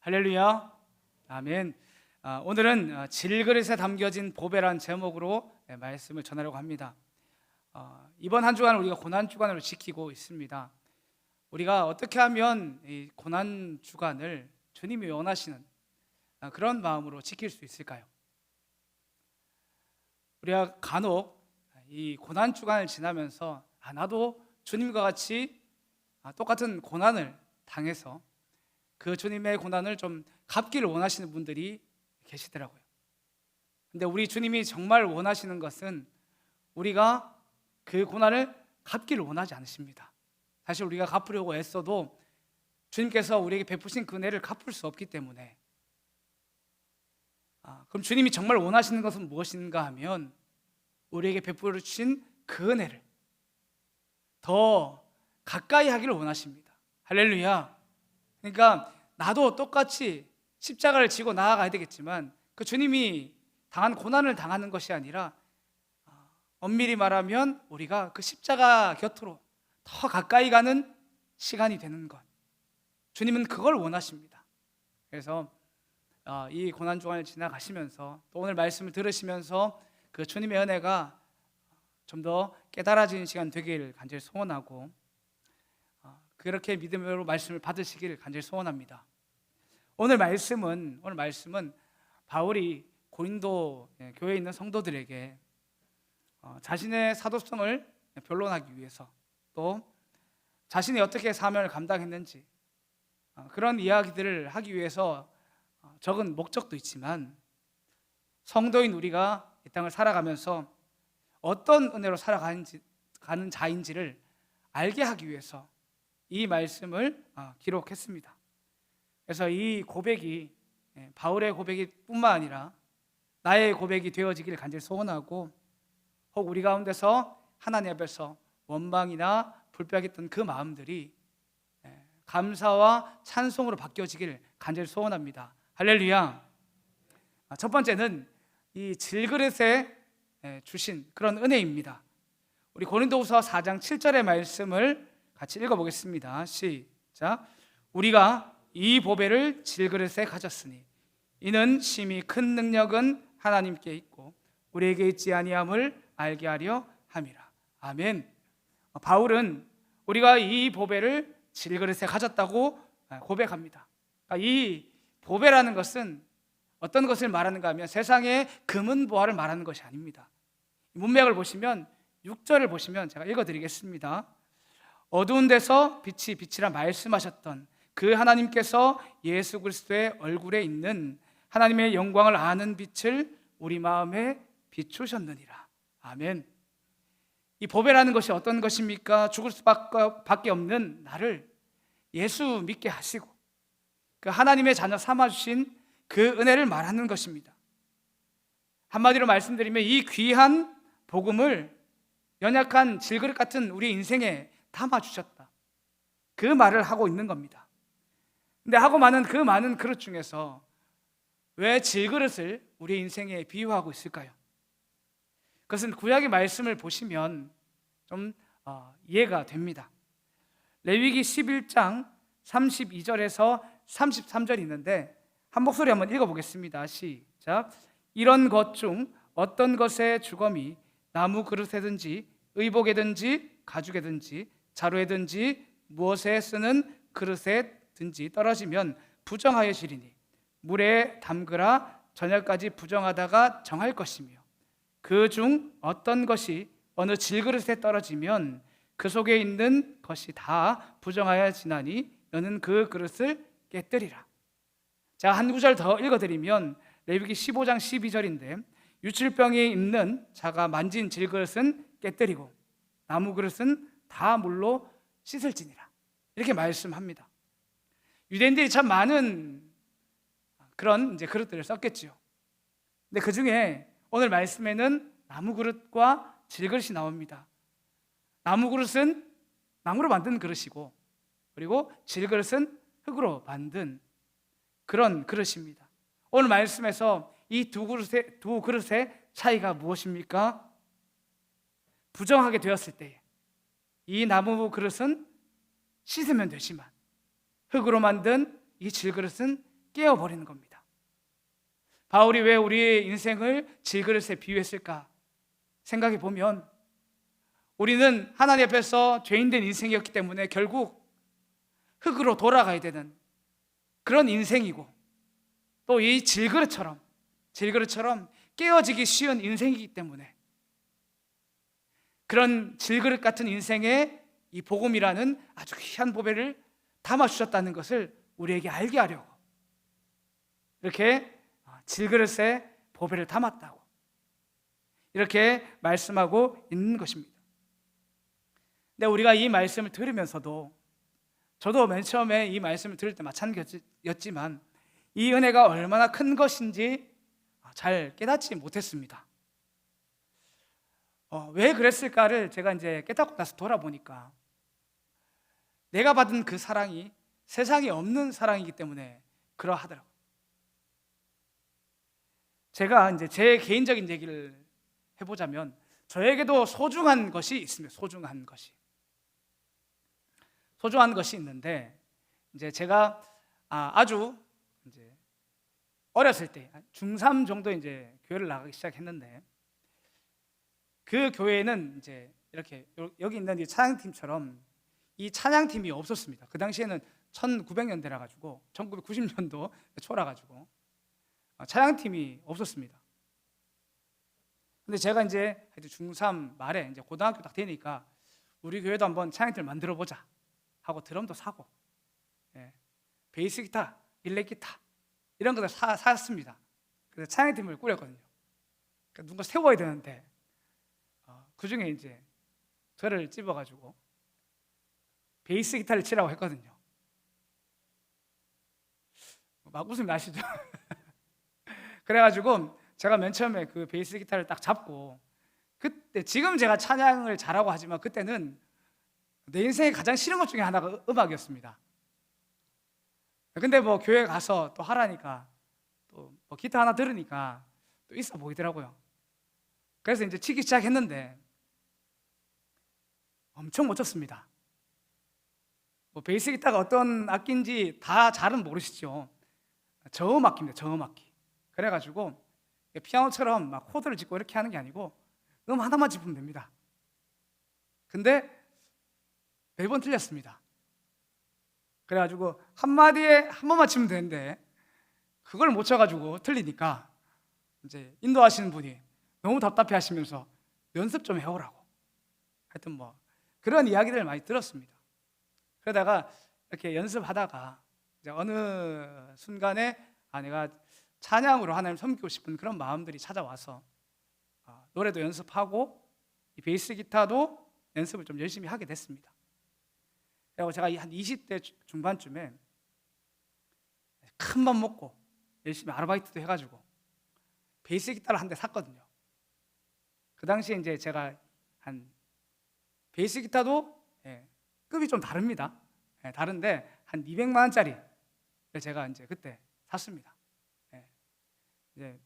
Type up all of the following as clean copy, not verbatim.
할렐루야. 아멘. 오늘은 질그릇에 담겨진 보배란 제목으로 말씀을 전하려고 합니다. 이번 한 주간을 우리가 고난 주간으로 지키고 있습니다. 우리가 어떻게 하면 이 고난 주간을 주님이 원하시는 그런 마음으로 지킬 수 있을까요? 우리가 간혹 이 고난 주간을 지나면서 나도 주님과 같이 똑같은 고난을 당해서 그 주님의 고난을 좀 갚기를 원하시는 분들이 계시더라고요. 근데 우리 주님이 정말 원하시는 것은 우리가 그 고난을 갚기를 원하지 않으십니다. 사실 우리가 갚으려고 애써도 주님께서 우리에게 베푸신 그 은혜를 갚을 수 없기 때문에 그럼 주님이 정말 원하시는 것은 무엇인가 하면 우리에게 베풀어 주신 그 은혜를 더 가까이 하기를 원하십니다. 할렐루야. 그러니까 나도 똑같이 십자가를 지고 나아가야 되겠지만 그 주님이 당한 고난을 당하는 것이 아니라 엄밀히 말하면 우리가 그 십자가 곁으로 더 가까이 가는 시간이 되는 것, 주님은 그걸 원하십니다. 그래서 이 고난 주간을 지나가시면서 또 오늘 말씀을 들으시면서 그 주님의 은혜가 좀 더 깨달아지는 시간 되길 간절히 소원하고 그렇게 믿음으로 말씀을 받으시길 간절히 소원합니다. 오늘 말씀은 바울이 고린도 교회에 있는 성도들에게 자신의 사도성을 변론하기 위해서 또 자신이 어떻게 사명을 감당했는지 그런 이야기들을 하기 위해서 적은 목적도 있지만 성도인 우리가 이 땅을 살아가면서 어떤 은혜로 살아가는 자인지를 알게 하기 위해서 이 말씀을 기록했습니다. 그래서 이 고백이 바울의 고백이 뿐만 아니라 나의 고백이 되어지길 간절히 소원하고 혹 우리 가운데서 하나님 앞에서 원망이나 불평했던 그 마음들이 감사와 찬송으로 바뀌어지길 간절히 소원합니다. 할렐루야. 첫 번째는 이 질그릇에 주신 그런 은혜입니다. 우리 고린도후서 4장 7절의 말씀을 같이 읽어보겠습니다. 시작. 우리가 이 보배를 질그릇에 가졌으니 이는 심히 큰 능력은 하나님께 있고 우리에게 있지 아니함을 알게 하려 함이라. 아멘. 바울은 우리가 이 보배를 질그릇에 가졌다고 고백합니다. 이 보배라는 것은 어떤 것을 말하는가 하면 세상의 금은 보화를 말하는 것이 아닙니다. 문맥을 보시면 6절을 보시면 제가 읽어드리겠습니다. 어두운 데서 빛이 빛이라 말씀하셨던 그 하나님께서 예수 그리스도의 얼굴에 있는 하나님의 영광을 아는 빛을 우리 마음에 비추셨느니라. 아멘. 이 보배라는 것이 어떤 것입니까? 죽을 수밖에 없는 나를 예수 믿게 하시고 그 하나님의 자녀 삼아주신 그 은혜를 말하는 것입니다. 한마디로 말씀드리면 이 귀한 복음을 연약한 질그릇 같은 우리 인생에 담아주셨다, 그 말을 하고 있는 겁니다. 근데 하고 많은 그 많은 그릇 중에서 왜 질그릇을 우리 인생에 비유하고 있을까요? 그것은 구약의 말씀을 보시면 좀 이해가 됩니다. 레위기 11장 32절에서 33절이 있는데 한 목소리 한번 읽어보겠습니다. 시작. 이런 것 중 어떤 것의 주검이 나무 그릇에든지 의복에든지 가죽에든지 자루에든지 무엇에 쓰는 그릇에든지 떨어지면 부정하여지리니 물에 담그라 저녁까지 부정하다가 정할 것이며 그 중 어떤 것이 어느 질그릇에 떨어지면 그 속에 있는 것이 다 부정하여지나니 너는 그 그릇을 깨뜨리라. 제가 한 구절 더 읽어드리면 레위기 15장 12절인데 유출병이 있는 자가 만진 질그릇은 깨뜨리고 나무 그릇은 다 물로 씻을지니라. 이렇게 말씀합니다. 유대인들이 참 많은 그런 그릇들을 썼겠죠. 근데 그 중에 오늘 말씀에는 나무 그릇과 질그릇이 나옵니다. 나무 그릇은 나무로 만든 그릇이고 그리고 질그릇은 흙으로 만든 그런 그릇입니다. 오늘 말씀에서 이 두 그릇의 차이가 무엇입니까? 부정하게 되었을 때에 이 나무 그릇은 씻으면 되지만 흙으로 만든 이 질그릇은 깨어버리는 겁니다. 바울이 왜 우리의 인생을 질그릇에 비유했을까 생각해 보면, 우리는 하나님 앞에서 죄인된 인생이었기 때문에 결국 흙으로 돌아가야 되는 그런 인생이고, 또 이 질그릇처럼 깨어지기 쉬운 인생이기 때문에 그런 질그릇 같은 인생에 이 복음이라는 아주 귀한 보배를 담아주셨다는 것을 우리에게 알게 하려고 이렇게 질그릇에 보배를 담았다고 이렇게 말씀하고 있는 것입니다. 근데 우리가 이 말씀을 들으면서도, 저도 맨 처음에 이 말씀을 들을 때 마찬가지였지만 이 은혜가 얼마나 큰 것인지 잘 깨닫지 못했습니다. 왜 그랬을까를 제가 이제 깨닫고 나서 돌아보니까, 내가 받은 그 사랑이 세상에 없는 사랑이기 때문에 그러하더라고요. 제가 이제 제 개인적인 얘기를 해보자면, 저에게도 소중한 것이 있습니다. 소중한 것이 있는데, 이제 제가 아주 이제 어렸을 때 중3 정도 이제 교회를 나가기 시작했는데, 그 교회는 이제 이렇게 여기 있는 이 찬양팀처럼 이 찬양팀이 없었습니다. 그 당시에는 1900년대라 가지고 1990년도 초라 가지고 찬양팀이 없었습니다. 근데 제가 이제 중3 말에 이제 고등학교 딱 되니까 우리 교회도 한번 찬양팀을 만들어 보자 하고 드럼도 사고, 베이스 기타, 일렉 기타 이런 것들 샀습니다. 그래서 찬양팀을 꾸렸거든요. 그러니까 누군가 세워야 되는데 그 중에 이제 저를 집어가지고 베이스 기타를 치라고 했거든요. 막 웃음이 나시죠? 그래가지고 제가 맨 처음에 그 베이스 기타를 딱 잡고, 그때 지금 제가 찬양을 잘하고 하지만 그때는 내 인생에 가장 싫은 것 중에 하나가 음악이었습니다. 근데 뭐 교회 가서 또 하라니까 또 뭐 기타 하나 들으니까 또 있어 보이더라고요. 그래서 이제 치기 시작했는데 엄청 못 쳤습니다. 뭐 베이스 기타가 어떤 악기인지 다 잘은 모르시죠. 저음악기입니다. 저음악기. 그래가지고 피아노처럼 막 코드를 짚고 이렇게 하는 게 아니고 하나만 짚으면 됩니다. 근데 매번 틀렸습니다. 그래가지고 한마디에 한 번만 치면 되는데 그걸 못 쳐가지고 틀리니까 이제 인도하시는 분이 너무 답답해 하시면서 연습 좀 해오라고, 하여튼 뭐 그런 이야기들을 많이 들었습니다. 그러다가 이렇게 연습하다가 이제 어느 순간에 내가 찬양으로 하나님 섬기고 싶은 그런 마음들이 찾아와서 노래도 연습하고 이 베이스 기타도 연습을 좀 열심히 하게 됐습니다. 그리고 제가 한 20대 중반쯤에 큰 맘 먹고 열심히 아르바이트도 해가지고 베이스 기타를 한 대 샀거든요. 그 당시에 이제 제가 한 베이스 기타도 급이 좀 다릅니다. 다른데 한 200만 원짜리를 제가 이제 그때 샀습니다. 이제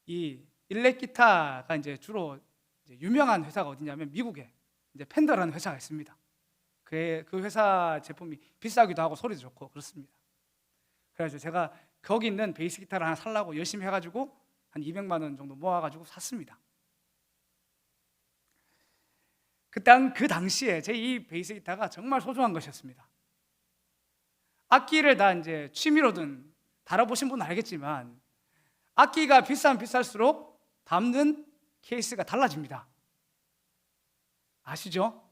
이 일렉 기타가 이제 주로 이제 유명한 회사가 어디냐면 미국에 이제 펜더라는 회사가 있습니다. 그 회사 제품이 비싸기도 하고 소리도 좋고 그렇습니다. 그래서 제가 거기 있는 베이스 기타를 하나 살라고 열심히 해가지고 한 200만 원 정도 모아가지고 샀습니다. 그 당시에 제 이 베이스 기타가 정말 소중한 것이었습니다. 악기를 다 이제 취미로든 다뤄보신 분은 알겠지만 악기가 비싸면 비쌀수록 담는 케이스가 달라집니다. 아시죠?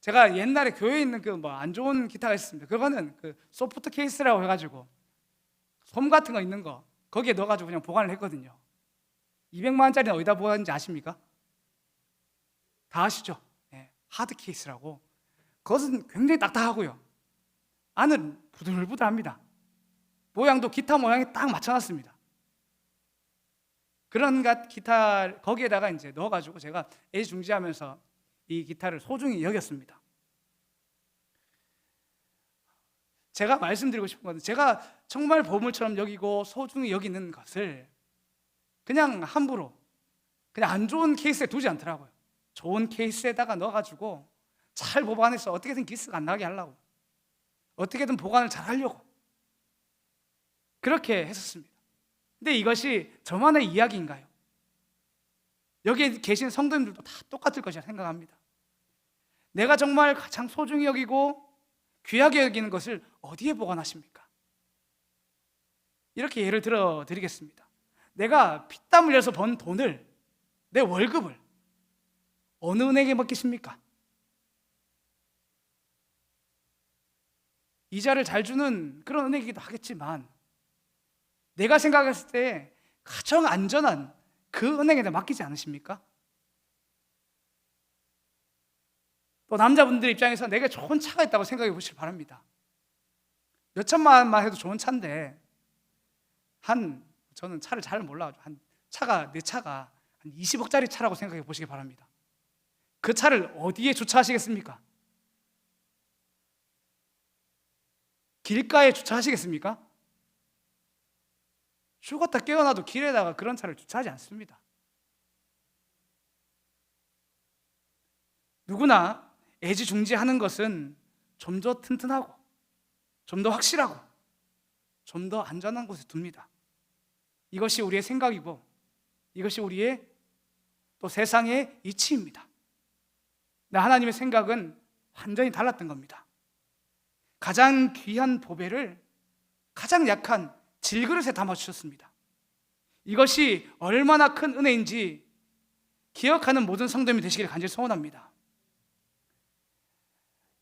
제가 옛날에 교회에 있는 그 뭐 안 좋은 기타가 있습니다. 그거는 그 소프트 케이스라고 해가지고 솜 같은 거 있는 거 거기에 넣어가지고 그냥 보관을 했거든요. 200만 원짜리는 어디다 보관하는지 아십니까? 다 아시죠? 하드 케이스라고. 그것은 굉장히 딱딱하고요, 안은 부들부들합니다. 모양도 기타 모양에 딱 맞춰놨습니다. 그런 기타 거기에다가 이제 넣어가지고 제가 애지중지하면서 이 기타를 소중히 여겼습니다. 제가 말씀드리고 싶은 것은 제가 정말 보물처럼 여기고 소중히 여기는 것을 그냥 함부로 그냥 안 좋은 케이스에 두지 않더라고요. 좋은 케이스에다가 넣어가지고 잘 보관해서 어떻게든 기스가 안 나게 하려고, 어떻게든 보관을 잘 하려고 그렇게 했었습니다. 근데 이것이 저만의 이야기인가요? 여기에 계신 성도님들도 다 똑같을 것이라 생각합니다. 내가 정말 가장 소중히 여기고 귀하게 여기는 것을 어디에 보관하십니까? 이렇게 예를 들어 드리겠습니다. 내가 피땀 흘려서 번 돈을, 내 월급을 어느 은행에 맡기십니까? 이자를 잘 주는 그런 은행이기도 하겠지만 내가 생각했을 때 가장 안전한 그 은행에다 맡기지 않으십니까? 또 남자분들 입장에서 내게 좋은 차가 있다고 생각해 보시기 바랍니다. 몇 천만 원만 해도 좋은 차인데 저는 차를 잘 몰라가지고 내 차가 한 20억짜리 차라고 생각해 보시기 바랍니다. 그 차를 어디에 주차하시겠습니까? 길가에 주차하시겠습니까? 죽었다 깨어나도 길에다가 그런 차를 주차하지 않습니다. 누구나 애지중지하는 것은 좀 더 튼튼하고 좀 더 확실하고 좀 더 안전한 곳에 둡니다. 이것이 우리의 생각이고 이것이 우리의 또 세상의 이치입니다. 하나님의 생각은 완전히 달랐던 겁니다. 가장 귀한 보배를 가장 약한 질그릇에 담아주셨습니다. 이것이 얼마나 큰 은혜인지 기억하는 모든 성도님이 되시길 간절히 소원합니다.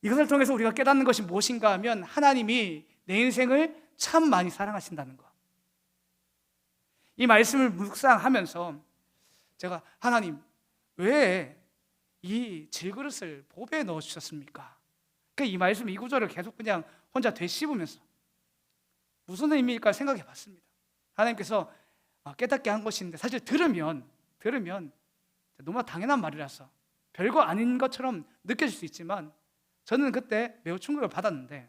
이것을 통해서 우리가 깨닫는 것이 무엇인가 하면 하나님이 내 인생을 참 많이 사랑하신다는 것. 이 말씀을 묵상하면서 제가 하나님 왜 이 질그릇을 보배에 넣어주셨습니까? 이 말씀, 이 구절을 계속 그냥 혼자 되씹으면서 무슨 의미일까 생각해 봤습니다. 하나님께서 깨닫게 한 것인데 사실 들으면 너무 당연한 말이라서 별거 아닌 것처럼 느껴질 수 있지만 저는 그때 매우 충격을 받았는데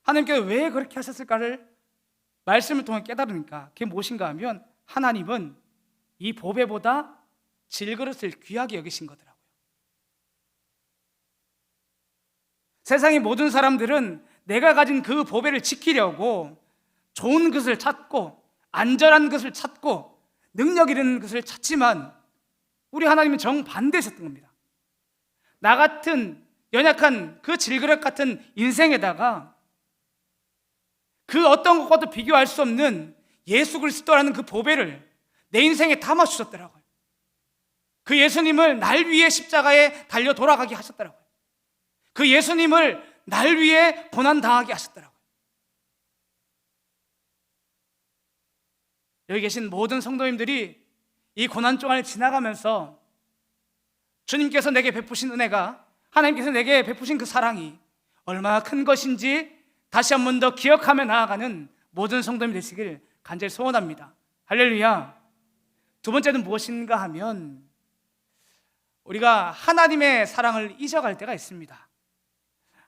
하나님께서 왜 그렇게 하셨을까를 말씀을 통해 깨달으니까 그게 무엇인가 하면 하나님은 이 보배보다 질그릇을 귀하게 여기신 거더라고요. 세상의 모든 사람들은 내가 가진 그 보배를 지키려고 좋은 것을 찾고 안전한 것을 찾고 능력 있는 것을 찾지만 우리 하나님은 정반대셨던 겁니다. 나 같은 연약한 그 질그릇 같은 인생에다가 그 어떤 것과도 비교할 수 없는 예수 그리스도라는 그 보배를 내 인생에 담아주셨더라고요. 그 예수님을 날 위해 십자가에 달려 돌아가게 하셨더라고요. 그 예수님을 날 위해 고난당하게 하셨더라고요. 여기 계신 모든 성도님들이 이 고난중간을 지나가면서 주님께서 내게 베푸신 은혜가, 하나님께서 내게 베푸신 그 사랑이 얼마나 큰 것인지 다시 한 번 더 기억하며 나아가는 모든 성도님 되시길 간절히 소원합니다. 할렐루야. 두 번째는 무엇인가 하면 우리가 하나님의 사랑을 잊어갈 때가 있습니다.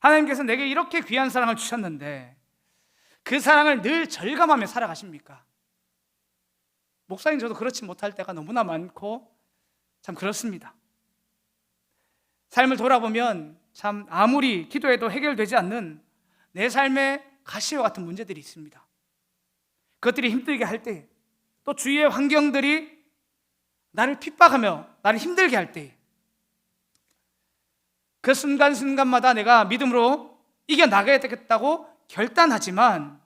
하나님께서 내게 이렇게 귀한 사랑을 주셨는데 그 사랑을 늘 절감하며 살아가십니까? 목사님 저도 그렇지 못할 때가 너무나 많고 참 그렇습니다. 삶을 돌아보면 참 아무리 기도해도 해결되지 않는 내 삶의 가시와 같은 문제들이 있습니다. 그것들이 힘들게 할 때, 또 주위의 환경들이 나를 핍박하며 나를 힘들게 할 때, 그 순간순간마다 내가 믿음으로 이겨나가야 되겠다고 결단하지만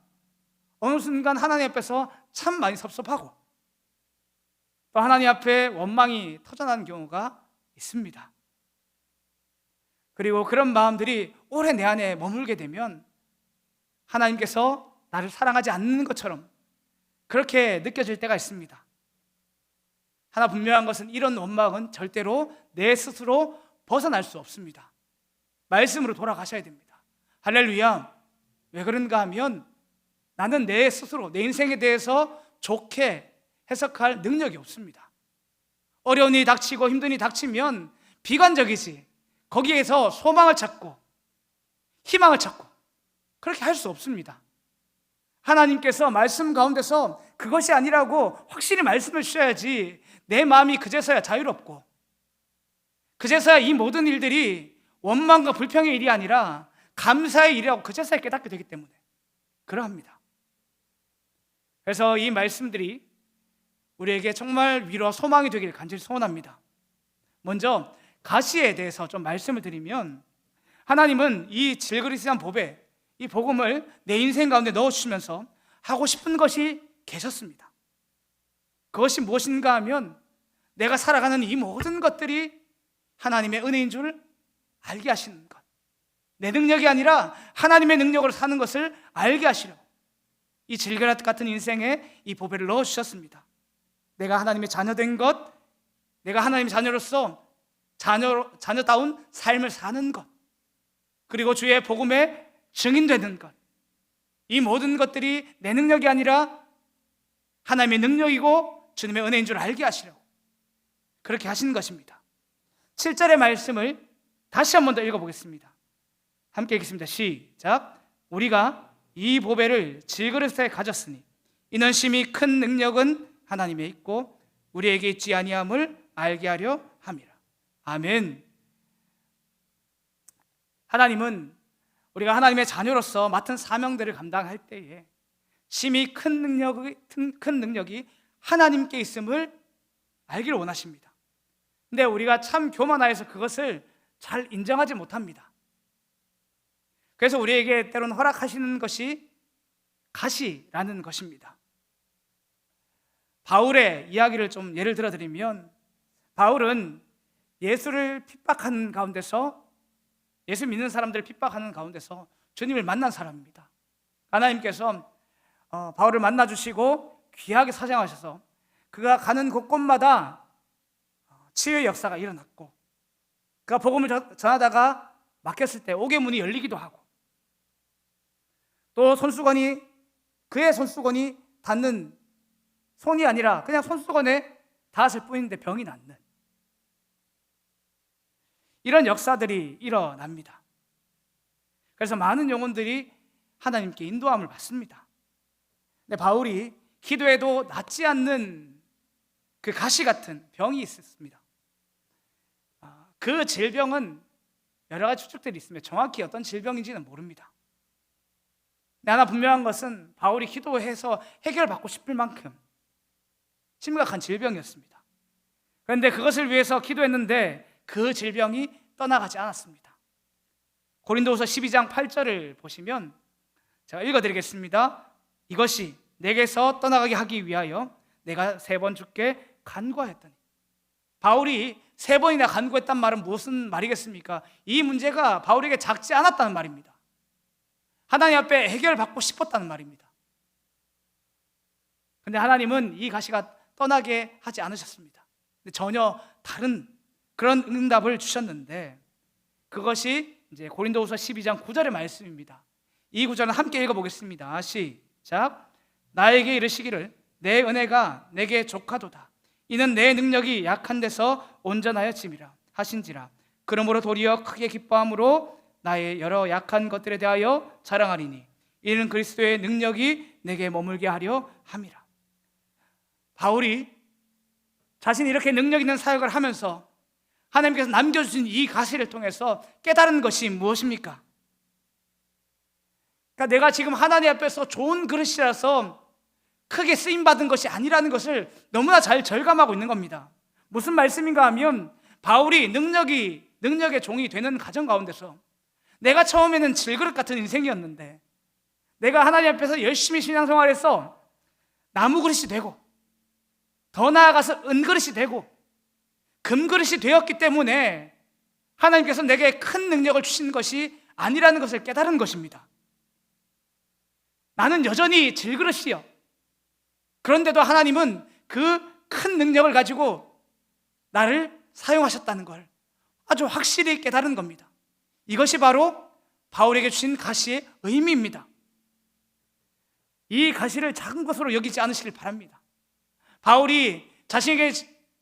어느 순간 하나님 앞에서 참 많이 섭섭하고 또 하나님 앞에 원망이 터져나는 경우가 있습니다. 그리고 그런 마음들이 오래 내 안에 머물게 되면 하나님께서 나를 사랑하지 않는 것처럼 그렇게 느껴질 때가 있습니다. 하나 분명한 것은 이런 원망은 절대로 내 스스로 벗어날 수 없습니다. 말씀으로 돌아가셔야 됩니다. 할렐루야. 왜 그런가 하면 나는 내 스스로 내 인생에 대해서 좋게 해석할 능력이 없습니다. 어려운 일이 닥치고 힘든 일이 닥치면 비관적이지 거기에서 소망을 찾고 희망을 찾고 그렇게 할 수 없습니다. 하나님께서 말씀 가운데서 그것이 아니라고 확실히 말씀을 주셔야지 내 마음이 그제서야 자유롭고 그제서야 이 모든 일들이 원망과 불평의 일이 아니라 감사의 일이라고 그제서야 깨닫게 되기 때문에 그러합니다. 그래서 이 말씀들이 우리에게 정말 위로와 소망이 되기를 간절히 소원합니다. 먼저 가시에 대해서 좀 말씀을 드리면, 하나님은 이 질그리스한 법에, 이 복음을 내 인생 가운데 넣어주시면서 하고 싶은 것이 계셨습니다. 그것이 무엇인가 하면 내가 살아가는 이 모든 것들이 하나님의 은혜인 줄 알게 하시는 것, 내 능력이 아니라 하나님의 능력으로 사는 것을 알게 하시려고 이 질그릇 같은 인생에 이 보배를 넣어주셨습니다. 내가 하나님의 자녀된 것, 내가 하나님의 자녀로서 자녀다운 삶을 사는 것, 그리고 주의 복음에 증인되는 것, 이 모든 것들이 내 능력이 아니라 하나님의 능력이고 주님의 은혜인 줄 알게 하시려고 그렇게 하신 것입니다. 7절의 말씀을 다시 한 번 더 읽어보겠습니다. 함께 읽겠습니다. 시작. 우리가 이 보배를 질그릇에 가졌으니 이는 심히 큰 능력은 하나님에 있고 우리에게 있지 아니함을 알게 하려 함이라. 아멘. 하나님은 우리가 하나님의 자녀로서 맡은 사명들을 감당할 때에 심히 큰 능력이 하나님께 있음을 알기를 원하십니다. 근데 우리가 참 교만하여서 그것을 잘 인정하지 못합니다. 그래서 우리에게 때로는 허락하시는 것이 가시라는 것입니다. 바울의 이야기를 좀 예를 들어드리면, 바울은 예수를 핍박하는 가운데서, 예수 믿는 사람들을 핍박하는 가운데서 주님을 만난 사람입니다. 하나님께서 바울을 만나주시고 귀하게 사정하셔서 그가 가는 곳곳마다 치유의 역사가 일어났고, 그가 복음을 전하다가 막혔을 때 옥의 문이 열리기도 하고, 또 그의 손수건이 닿는 손이 아니라 그냥 손수건에 닿았을 뿐인데 병이 낫는 이런 역사들이 일어납니다. 그래서 많은 영혼들이 하나님께 인도함을 받습니다. 근데 바울이 기도해도 낫지 않는 그 가시 같은 병이 있었습니다. 그 질병은 여러 가지 추측들이 있으며 정확히 어떤 질병인지는 모릅니다. 근데 하나 분명한 것은 바울이 기도해서 해결받고 싶을 만큼 심각한 질병이었습니다. 그런데 그것을 위해서 기도했는데 그 질병이 떠나가지 않았습니다. 고린도후서 12장 8절을 보시면 제가 읽어드리겠습니다. 이것이 내게서 떠나가게 하기 위하여 내가 3번 주께 간구하였더니. 바울이 3번이나 간구했단 말은 무슨 말이겠습니까? 이 문제가 바울에게 작지 않았다는 말입니다. 하나님 앞에 해결받고 싶었다는 말입니다. 그런데 하나님은 이 가시가 떠나게 하지 않으셨습니다. 전혀 다른 그런 응답을 주셨는데, 그것이 이제 고린도후서 12장 9절의 말씀입니다. 이 구절은 함께 읽어보겠습니다. 시작. 나에게 이르시기를 내 은혜가 내게 족하도다. 이는 내 능력이 약한 데서 온전하여짐이라 하신지라. 그러므로 도리어 크게 기뻐함으로 나의 여러 약한 것들에 대하여 자랑하리니 이는 그리스도의 능력이 내게 머물게 하려 함이라. 바울이 자신이 이렇게 능력 있는 사역을 하면서 하나님께서 남겨주신 이 가시를 통해서 깨달은 것이 무엇입니까? 그러니까 내가 지금 하나님 앞에서 좋은 그릇이라서 크게 쓰임받은 것이 아니라는 것을 너무나 잘 절감하고 있는 겁니다. 무슨 말씀인가 하면, 바울이 능력의 종이 되는 과정 가운데서 내가 처음에는 질그릇 같은 인생이었는데 내가 하나님 앞에서 열심히 신앙생활해서 나무 그릇이 되고, 더 나아가서 은그릇이 되고 금그릇이 되었기 때문에 하나님께서 내게 큰 능력을 주신 것이 아니라는 것을 깨달은 것입니다. 나는 여전히 질그릇이요, 그런데도 하나님은 그 큰 능력을 가지고 나를 사용하셨다는 걸 아주 확실히 깨달은 겁니다. 이것이 바로 바울에게 주신 가시의 의미입니다. 이 가시를 작은 것으로 여기지 않으시길 바랍니다. 바울이 자신에게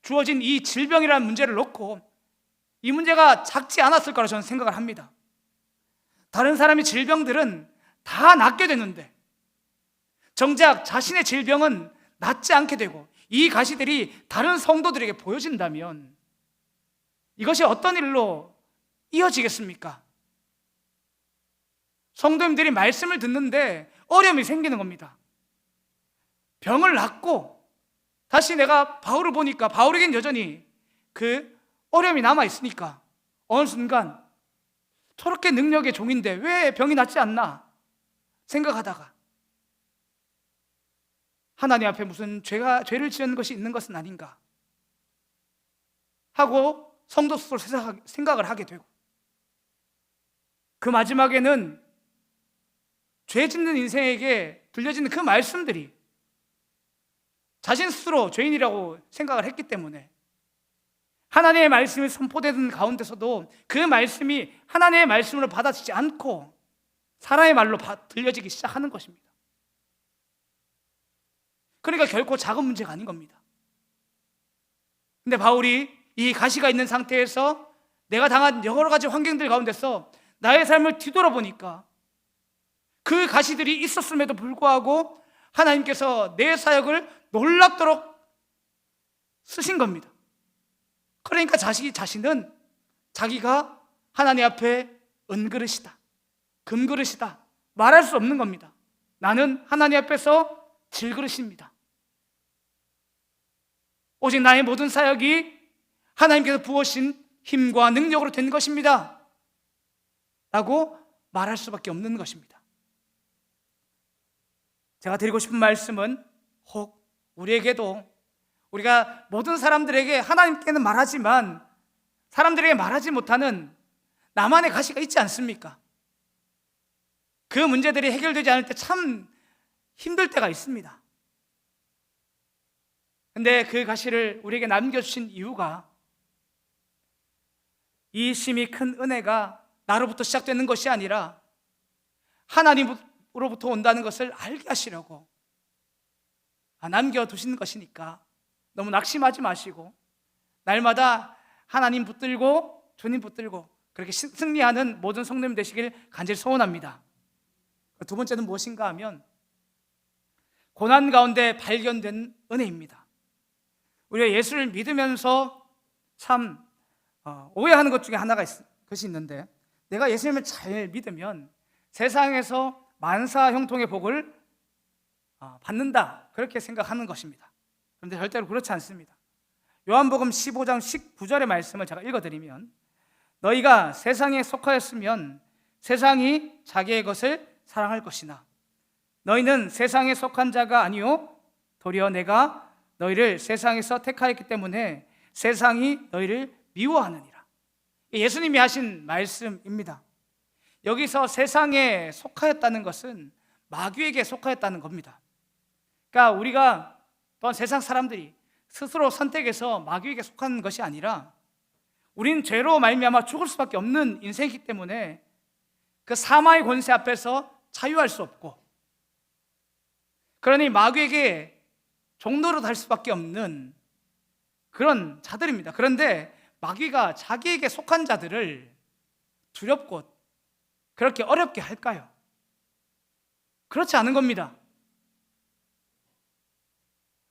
주어진 이 질병이라는 문제를 놓고 이 문제가 작지 않았을 거라 저는 생각을 합니다. 다른 사람의 질병들은 다 낫게 되는데 정작 자신의 질병은 낫지 않게 되고 이 가시들이 다른 성도들에게 보여진다면 이것이 어떤 일로 이어지겠습니까? 성도님들이 말씀을 듣는데 어려움이 생기는 겁니다. 병을 낫고 다시 내가 바울을 보니까 바울에겐 여전히 그 어려움이 남아 있으니까 어느 순간 저렇게 능력의 종인데 왜 병이 낫지 않나 생각하다가 하나님 앞에 무슨 죄를 지은 것이 있는 것은 아닌가 하고 성도 스스로 생각을 하게 되고, 그 마지막에는 죄 짓는 인생에게 들려지는 그 말씀들이 자신 스스로 죄인이라고 생각을 했기 때문에 하나님의 말씀이 선포되는 가운데서도 그 말씀이 하나님의 말씀으로 받아지지 않고 사람의 말로 들려지기 시작하는 것입니다. 그러니까 결코 작은 문제가 아닌 겁니다. 근데 바울이 이 가시가 있는 상태에서 내가 당한 여러 가지 환경들 가운데서 나의 삶을 뒤돌아보니까 그 가시들이 있었음에도 불구하고 하나님께서 내 사역을 놀랍도록 쓰신 겁니다. 그러니까 자신은 자기가 하나님 앞에 은그릇이다, 금그릇이다 말할 수 없는 겁니다. 나는 하나님 앞에서 질그릇입니다. 오직 나의 모든 사역이 하나님께서 부으신 힘과 능력으로 된 것입니다 라고 말할 수밖에 없는 것입니다. 제가 드리고 싶은 말씀은 혹 우리에게도, 우리가 모든 사람들에게 하나님께는 말하지만 사람들에게 말하지 못하는 나만의 가시가 있지 않습니까? 그 문제들이 해결되지 않을 때 참 힘들 때가 있습니다. 근데 그 가시를 우리에게 남겨주신 이유가 이 심히 큰 은혜가 나로부터 시작되는 것이 아니라 하나님으로부터 온다는 것을 알게 하시려고 남겨두시는 것이니까 너무 낙심하지 마시고 날마다 하나님 붙들고 주님 붙들고 그렇게 승리하는 모든 성도님 되시길 간절히 소원합니다. 두 번째는 무엇인가 하면 고난 가운데 발견된 은혜입니다. 우리가 예수를 믿으면서 참 오해하는 것 중에 하나가 것이 있는데, 내가 예수님을 잘 믿으면 세상에서 만사 형통의 복을 받는다 그렇게 생각하는 것입니다. 그런데 절대로 그렇지 않습니다. 요한복음 15장 19절의 말씀을 제가 읽어드리면, 너희가 세상에 속하였으면 세상이 자기의 것을 사랑할 것이나 너희는 세상에 속한 자가 아니요 도리어 내가 너희를 세상에서 택하였기 때문에 세상이 너희를 미워하느니라. 예수님이 하신 말씀입니다. 여기서 세상에 속하였다는 것은 마귀에게 속하였다는 겁니다. 그러니까 우리가 또한 세상 사람들이 스스로 선택해서 마귀에게 속한 것이 아니라 우린 죄로 말미암아 죽을 수밖에 없는 인생이기 때문에 그 사마의 권세 앞에서 자유할 수 없고, 그러니 마귀에게 종로로 달 수밖에 없는 그런 자들입니다. 그런데 마귀가 자기에게 속한 자들을 두렵고 그렇게 어렵게 할까요? 그렇지 않은 겁니다.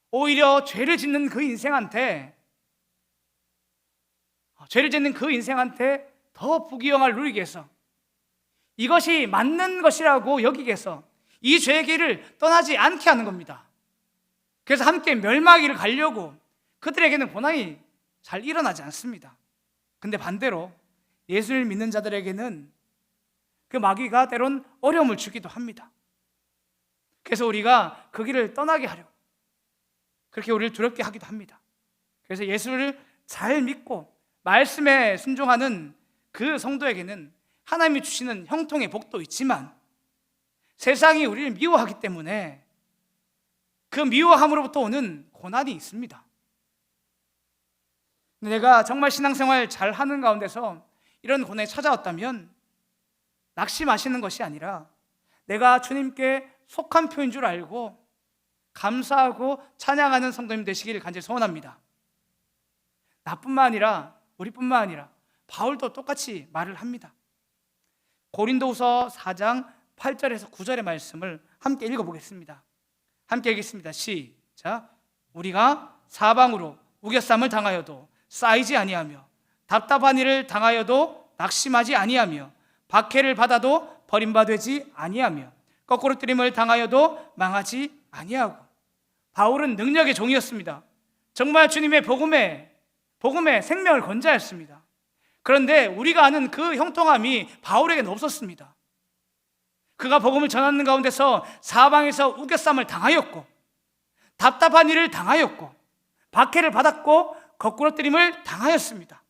오히려 죄를 짓는 그 인생한테 더 부귀영화를 누리기 위해서, 이것이 맞는 것이라고 여기기 위해서 이 죄의 길을 떠나지 않게 하는 겁니다. 그래서 함께 멸망하기를 가려고 그들에게는 고난이 잘 일어나지 않습니다. 근데 반대로 예수를 믿는 자들에게는 그 마귀가 때론 어려움을 주기도 합니다. 그래서 우리가 그 길을 떠나게 하려고 그렇게 우리를 두렵게 하기도 합니다. 그래서 예수를 잘 믿고 말씀에 순종하는 그 성도에게는 하나님이 주시는 형통의 복도 있지만 세상이 우리를 미워하기 때문에 그 미워함으로부터 오는 고난이 있습니다. 내가 정말 신앙생활 잘 하는 가운데서 이런 고난이 찾아왔다면 낙심하시는 것이 아니라 내가 주님께 속한 표인 줄 알고 감사하고 찬양하는 성도님 되시기를 간절히 소원합니다. 나뿐만 아니라 우리뿐만 아니라 바울도 똑같이 말을 합니다. 고린도후서 4장 8절에서 9절의 말씀을 함께 읽어보겠습니다. 함께 읽겠습니다. 시작. 우리가 사방으로 우겨쌈을 당하여도 쌓이지 아니하며 답답한 일을 당하여도 낙심하지 아니하며 박해를 받아도 버림받지 아니하며 거꾸로 뜨림을 당하여도 망하지 아니하고 바울은 능력의 종이었습니다. 정말 주님의 복음에 생명을 건져야 했습니다. 그런데 우리가 아는 그 형통함이 바울에게는 없었습니다. 그가 복음을 전하는 가운데서 사방에서 우겨쌈을 당하였고, 답답한 일을 당하였고, 박해를 받았고, 거꾸로뜨림을 당하였습니다.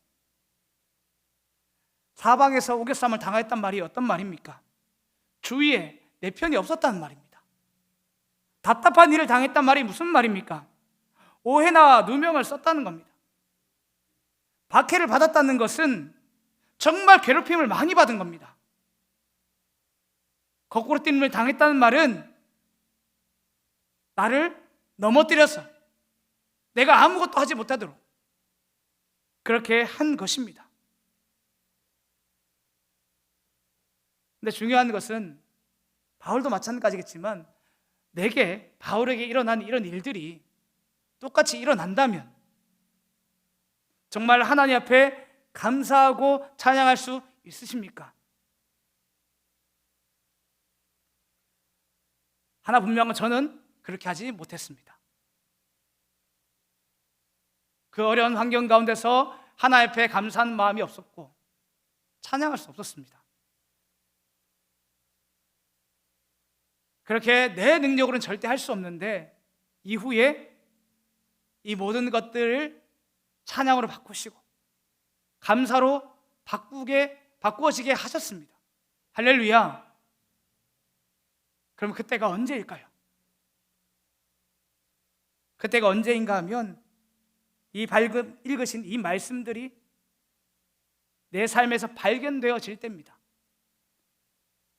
사방에서 우겨쌈을 당하였단 말이 어떤 말입니까? 주위에 내 편이 없었다는 말입니다. 답답한 일을 당했단 말이 무슨 말입니까? 오해나 누명을 썼다는 겁니다. 박해를 받았다는 것은 정말 괴롭힘을 많이 받은 겁니다. 거꾸로뜨림을 당했다는 말은 나를 넘어뜨려서 내가 아무것도 하지 못하도록 그렇게 한 것입니다. 근데 중요한 것은 바울도 마찬가지겠지만 바울에게 일어난 이런 일들이 똑같이 일어난다면 정말 하나님 앞에 감사하고 찬양할 수 있으십니까? 하나 분명한 건 저는 그렇게 하지 못했습니다. 그 어려운 환경 가운데서 하나님 앞에 감사하는 마음이 없었고 찬양할 수 없었습니다. 그렇게 내 능력으로는 절대 할 수 없는데 이후에 이 모든 것들을 찬양으로 바꾸시고 감사로 바꾸어지게 하셨습니다. 할렐루야. 그럼 그때가 언제일까요? 그때가 언제인가 하면 이 읽으신 이 말씀들이 내 삶에서 발견되어질 때입니다.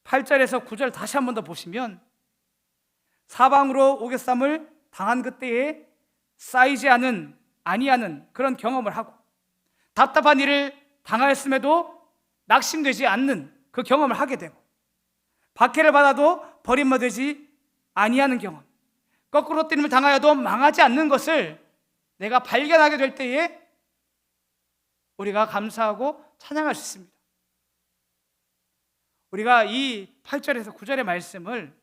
8절에서 9절 다시 한 번 더 보시면 사방으로 오개쌈을 당한 그때에 쌓이지 아니하는 그런 경험을 하고 답답한 일을 당하였음에도 낙심되지 않는 그 경험을 하게 되고 박해를 받아도 버림받지 아니하는 경험, 거꾸로 뜨림을 당하여도 망하지 않는 것을 내가 발견하게 될 때에 우리가 감사하고 찬양할 수 있습니다. 우리가 이 8절에서 9절의 말씀을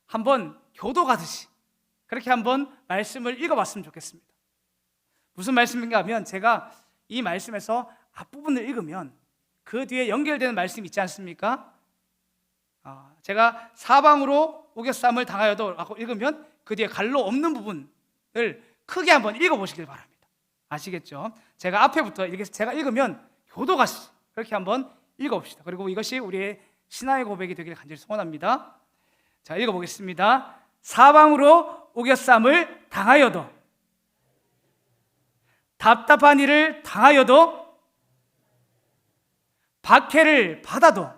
한번 교도 가듯이 그렇게 한번 말씀을 읽어봤으면 좋겠습니다. 무슨 말씀인가 하면 제가 이 말씀에서 앞부분을 읽으면 그 뒤에 연결되는 말씀이 있지 않습니까? 제가 사방으로 우겨쌈을 당하여도 라고 읽으면 그 뒤에 갈로 없는 부분을 크게 한번 읽어보시길 바랍니다. 아시겠죠? 제가 앞에부터 제가 읽으면 교도 가듯이 그렇게 한번 읽어봅시다. 그리고 이것이 우리의 신앙의 고백이 되기를 간절히 소원합니다. 자, 읽어보겠습니다. 사방으로 우겨쌈을 당하여도 답답한 일을 당하여도 박해를 받아도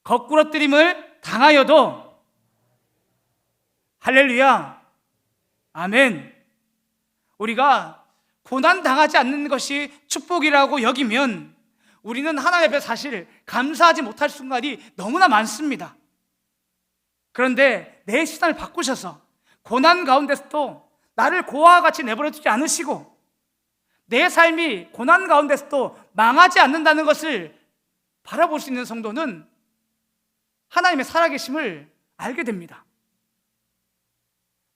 거꾸로뜨림을 당하여도 할렐루야 아멘. 우리가 고난 당하지 않는 것이 축복이라고 여기면 우리는 하나님 앞에 사실 감사하지 못할 순간이 너무나 많습니다. 그런데 내 시선을 바꾸셔서 고난 가운데서도 나를 고아와 같이 내버려 두지 않으시고 내 삶이 고난 가운데서도 망하지 않는다는 것을 바라볼 수 있는 성도는 하나님의 살아계심을 알게 됩니다.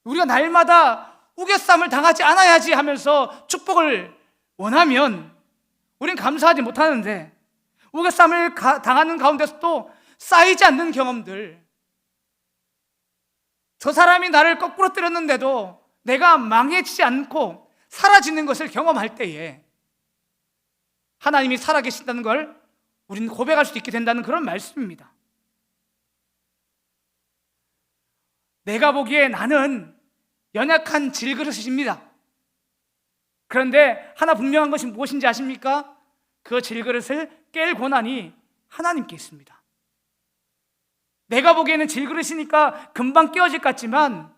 우리가 날마다 우겨쌈을 당하지 않아야지 하면서 축복을 원하면 우린 감사하지 못하는데 우겨쌈을 당하는 가운데서도 쌓이지 않는 경험들, 저 사람이 나를 거꾸로 때렸는데도 내가 망해지지 않고 사라지는 것을 경험할 때에 하나님이 살아계신다는 걸 우리는 고백할 수 있게 된다는 그런 말씀입니다. 내가 보기에 나는 연약한 질그릇입니다. 그런데 하나 분명한 것이 무엇인지 아십니까? 그 질그릇을 깰 권한이 하나님께 있습니다. 내가 보기에는 질그릇이니까 금방 깨어질 것 같지만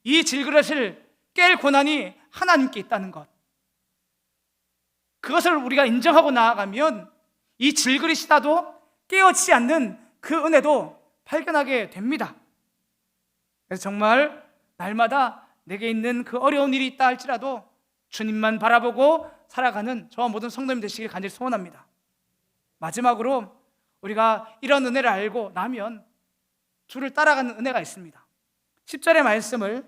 이 질그릇을 깰 권한이 하나님께 있다는 것, 그것을 우리가 인정하고 나아가면 이 질그릇이라도 깨어지지 않는 그 은혜도 발견하게 됩니다. 그래서 정말 날마다 내게 있는 그 어려운 일이 있다 할지라도 주님만 바라보고 살아가는 저와 모든 성도님 되시길 간절히 소원합니다. 마지막으로 우리가 이런 은혜를 알고 나면 주를 따라가는 은혜가 있습니다. 10절의 말씀을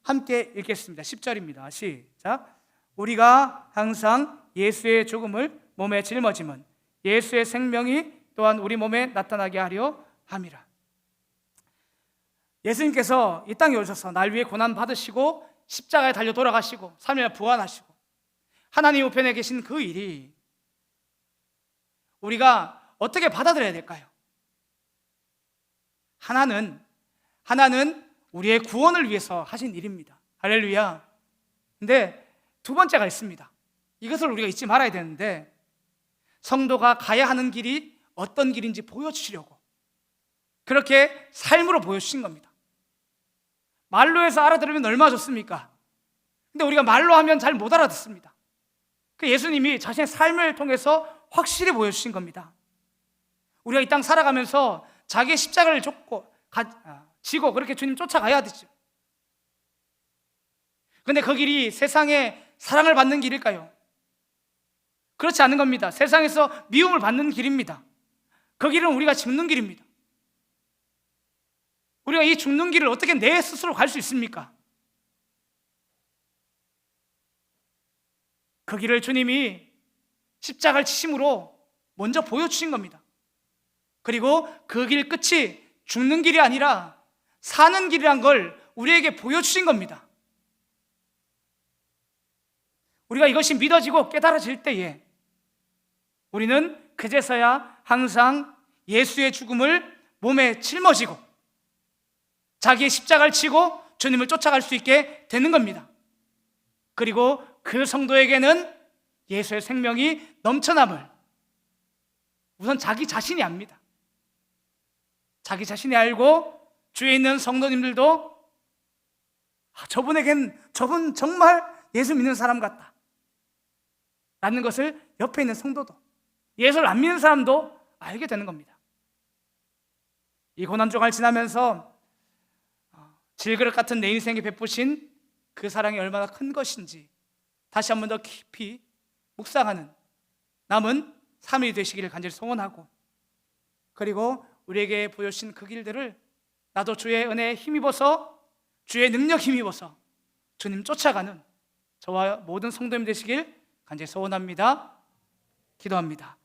함께 읽겠습니다. 10절입니다. 시작. 우리가 항상 예수의 죽음을 몸에 짊어짐은 예수의 생명이 또한 우리 몸에 나타나게 하려 함이라. 예수님께서 이 땅에 오셔서 날 위해 고난 받으시고 십자가에 달려 돌아가시고 3일 부활하시고 하나님 우편에 계신 그 일이 우리가 어떻게 받아들여야 될까요? 하나는 우리의 구원을 위해서 하신 일입니다. 할렐루야. 근데 두 번째가 있습니다. 이것을 우리가 잊지 말아야 되는데, 성도가 가야 하는 길이 어떤 길인지 보여주시려고 그렇게 삶으로 보여주신 겁니다. 말로 해서 알아들으면 얼마나 좋습니까? 근데 우리가 말로 하면 잘 못 알아듣습니다. 그 예수님이 자신의 삶을 통해서 확실히 보여주신 겁니다. 우리가 이 땅 살아가면서 자기의 십자가를 지고 그렇게 주님 쫓아가야 되죠. 근데 그 길이 세상에 사랑을 받는 길일까요? 그렇지 않은 겁니다. 세상에서 미움을 받는 길입니다. 그 길은 우리가 죽는 길입니다. 우리가 이 죽는 길을 어떻게 내 스스로 갈 수 있습니까? 그 길을 주님이 십자가를 치심으로 먼저 보여주신 겁니다. 그리고 그 길 끝이 죽는 길이 아니라 사는 길이란 걸 우리에게 보여주신 겁니다. 우리가 이것이 믿어지고 깨달아질 때에 우리는 그제서야 항상 예수의 죽음을 몸에 짊어지고 자기의 십자가를 치고 주님을 쫓아갈 수 있게 되는 겁니다. 그리고 그 성도에게는 예수의 생명이 넘쳐남을 우선 자기 자신이 압니다. 자기 자신이 알고 주위에 있는 성도님들도 저분 정말 예수 믿는 사람 같다 라는 것을 옆에 있는 성도도, 예수를 안 믿는 사람도 알게 되는 겁니다. 이 고난주간을 지나면서 질그릇 같은 내 인생에 베푸신 그 사랑이 얼마나 큰 것인지 다시 한 번 더 깊이 묵상하는 남은 3일이 되시기를 간절히 소원하고, 그리고 우리에게 보여주신 그 길들을 나도 주의 은혜에 힘입어서, 주의 능력 힘입어서 주님 쫓아가는 저와 모든 성도님 되시길 간절히 소원합니다. 기도합니다.